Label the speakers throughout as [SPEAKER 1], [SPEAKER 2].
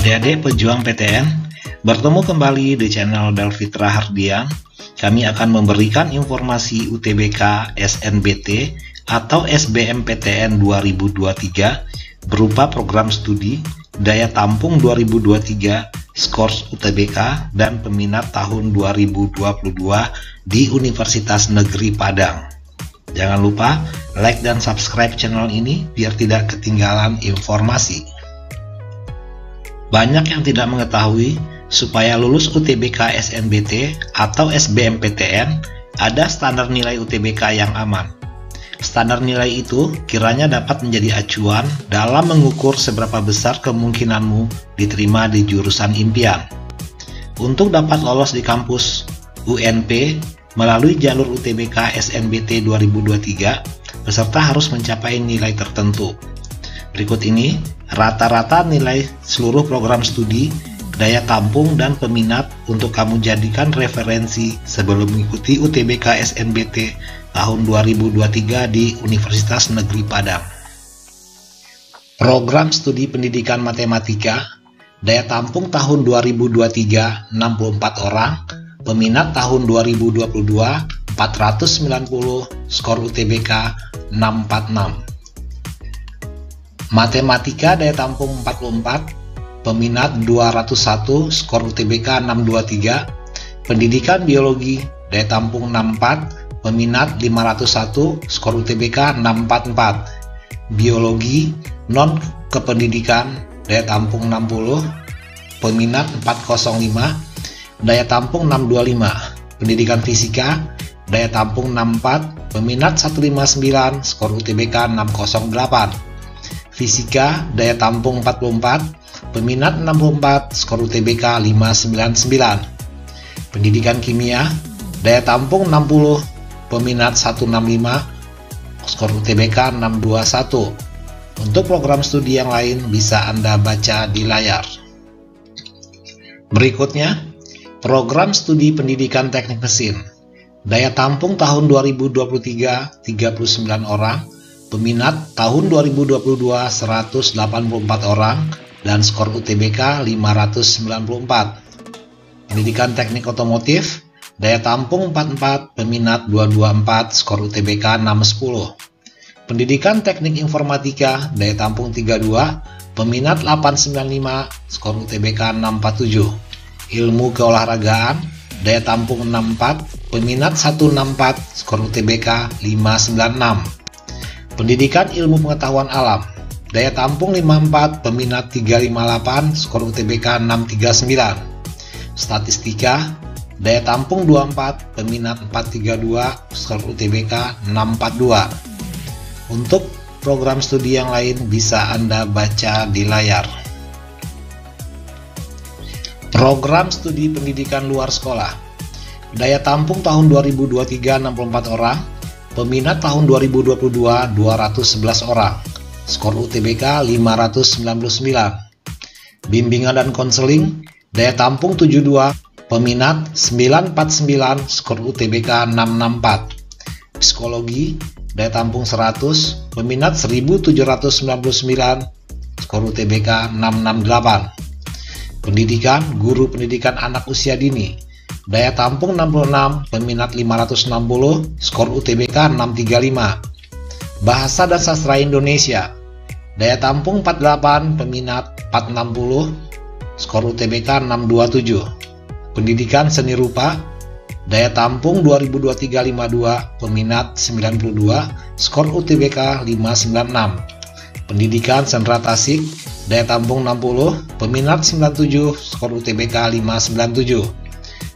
[SPEAKER 1] Adik-adik pejuang PTN, bertemu kembali di channel Delfitra Hardian. Kami akan memberikan informasi UTBK SNBT atau SBMPTN 2023 berupa program studi, daya tampung 2023, skors UTBK, dan peminat tahun 2022 di Universitas Negeri Padang. Jangan lupa like dan subscribe channel ini biar tidak ketinggalan informasi. Banyak yang tidak mengetahui, supaya lulus UTBK SNBT atau SBMPTN, ada standar nilai UTBK yang aman. Standar nilai itu kiranya dapat menjadi acuan dalam mengukur seberapa besar kemungkinanmu diterima di jurusan impian. Untuk dapat lolos di kampus UNP melalui jalur UTBK SNBT 2023, peserta harus mencapai nilai tertentu. Berikut ini rata-rata nilai seluruh program studi, daya tampung, dan peminat untuk kamu jadikan referensi sebelum mengikuti UTBK SNBT tahun 2023 di Universitas Negeri Padang. Program studi pendidikan matematika, daya tampung tahun 2023 64 orang, peminat tahun 2022 490, skor UTBK 646. Matematika daya tampung 44, peminat 201, skor UTBK 623. Pendidikan biologi daya tampung 64, peminat 501, skor UTBK 644. Biologi non kependidikan daya tampung 60, peminat 405, daya tampung 625. Pendidikan fisika daya tampung 64, peminat 159, skor UTBK 608. Fisika daya tampung 44, peminat 64, skor UTBK 599. Pendidikan kimia daya tampung 60, peminat 165, skor UTBK 621. Untuk program studi yang lain bisa Anda baca di layar. Berikutnya, program studi pendidikan teknik mesin. Daya tampung tahun 2023 39 orang, peminat tahun 2022 184 orang, dan skor UTBK 594. Pendidikan teknik otomotif daya tampung 44, peminat 224, skor UTBK 610. Pendidikan teknik informatika daya tampung 32, peminat 895, skor UTBK 647. Ilmu keolahragaan daya tampung 64, peminat 164, skor UTBK 596. Pendidikan ilmu pengetahuan alam daya tampung 54, peminat 358, skor UTBK 639. Statistika daya tampung 24, peminat 432, skor UTBK 642. Untuk program studi yang lain bisa Anda baca di layar. Program studi pendidikan luar sekolah daya tampung tahun 2023 64 orang, peminat tahun 2022 211 orang, skor UTBK 599. Bimbingan dan konseling daya tampung 72, peminat 949, skor UTBK 664. Psikologi daya tampung 100, peminat 1799, skor UTBK 668. Pendidikan guru pendidikan anak usia dini daya tampung 66, peminat 560, skor UTBK 635. Bahasa dan Sastra Indonesia daya tampung 48, peminat 460, skor UTBK 627. Pendidikan seni rupa daya tampung 2023 52, peminat 92, skor UTBK 596. Pendidikan sendera tasik daya tampung 60, peminat 97, skor UTBK 597.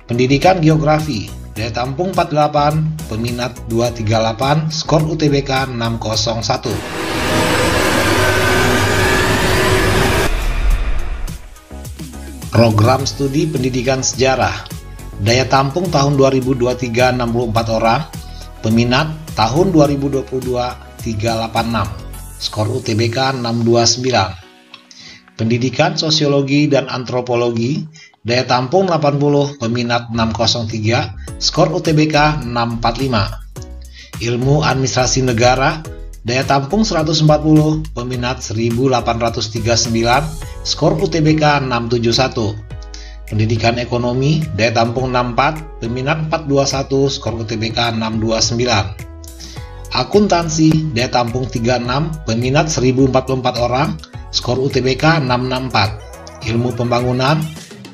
[SPEAKER 1] Pendidikan geografi daya tampung 48, peminat 238, skor UTBK 601. Program studi pendidikan sejarah daya tampung tahun 2023 64 orang, peminat tahun 2022 386, skor UTBK 629. Pendidikan sosiologi dan antropologi daya tampung 80, peminat 603, skor UTBK 645. Ilmu administrasi negara Daya tampung 140, peminat 1839, skor UTBK 671. Pendidikan ekonomi, daya tampung 64, peminat 421, skor UTBK 629. Akuntansi, daya tampung 36, peminat 1044 orang, skor UTBK 664. Ilmu pembangunan,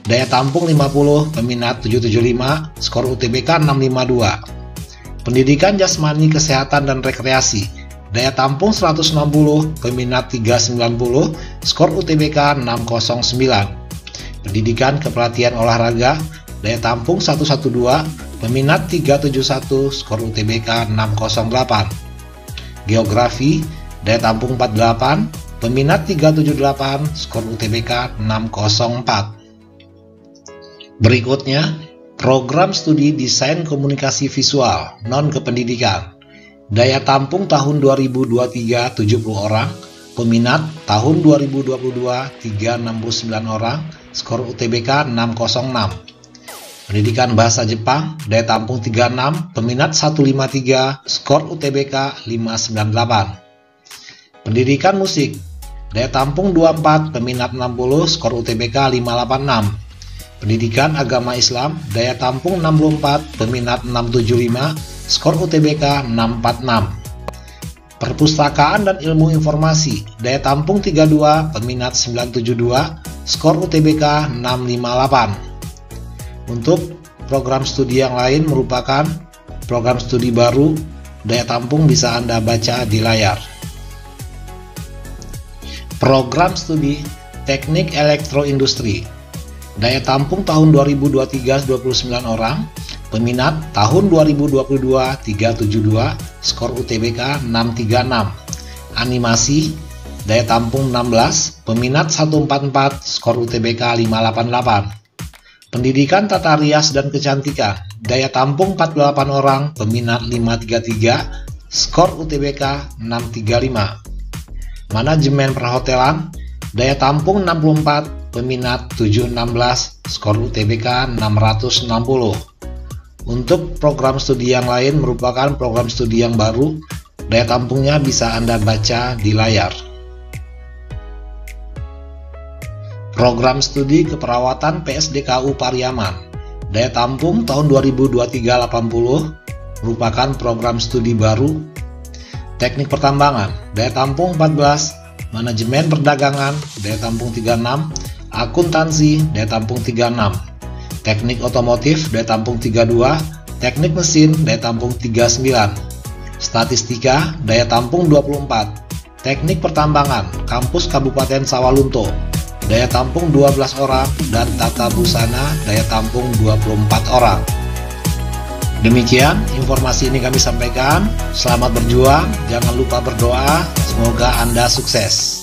[SPEAKER 1] daya tampung 50, peminat 775, skor UTBK 652. Pendidikan jasmani, kesehatan, dan rekreasi, daya tampung 160, peminat 390, skor UTBK 609. Pendidikan kepelatihan olahraga, daya tampung 112, peminat 371, skor UTBK 608. Geografi, daya tampung 48, peminat 378, skor UTBK 604. Berikutnya, program studi desain komunikasi visual non-kependidikan. Daya tampung tahun 2023 70 orang, peminat tahun 2022 369 orang, skor UTBK 606. Pendidikan bahasa Jepang, daya tampung 36, peminat 153, skor UTBK 598. Pendidikan musik, daya tampung 24, peminat 60, skor UTBK 586. Pendidikan agama Islam, daya tampung 64, peminat 675, skor UTBK 646. Perpustakaan dan ilmu informasi, daya tampung 32, peminat 972, skor UTBK 658. Untuk program studi yang lain merupakan program studi baru, daya tampung bisa Anda baca di layar. Program studi teknik elektroindustri, daya tampung tahun 2023 29 orang, peminat tahun 2022 372, skor UTBK 636. Animasi, daya tampung 16, peminat 144, skor UTBK 588. Pendidikan tata rias dan kecantikan, daya tampung 48 orang, peminat 533, skor UTBK 635. Manajemen perhotelan, daya tampung 64, peminat 716, skor UTBK 660. Untuk program studi yang lain merupakan program studi yang baru, daya tampungnya bisa Anda baca di layar. Program studi keperawatan PSDKU Pariaman, daya tampung tahun 2023 80, merupakan program studi baru. Teknik pertambangan, daya tampung 14, manajemen perdagangan, daya tampung 36, akuntansi, daya tampung 36, teknik otomotif, daya tampung 32, teknik mesin, daya tampung 39, statistika, daya tampung 24, teknik pertambangan, kampus Kabupaten Sawalunto, daya tampung 12 orang, dan tata busana, daya tampung 24 orang. Demikian informasi ini kami sampaikan. Selamat berjuang, jangan lupa berdoa, semoga Anda sukses.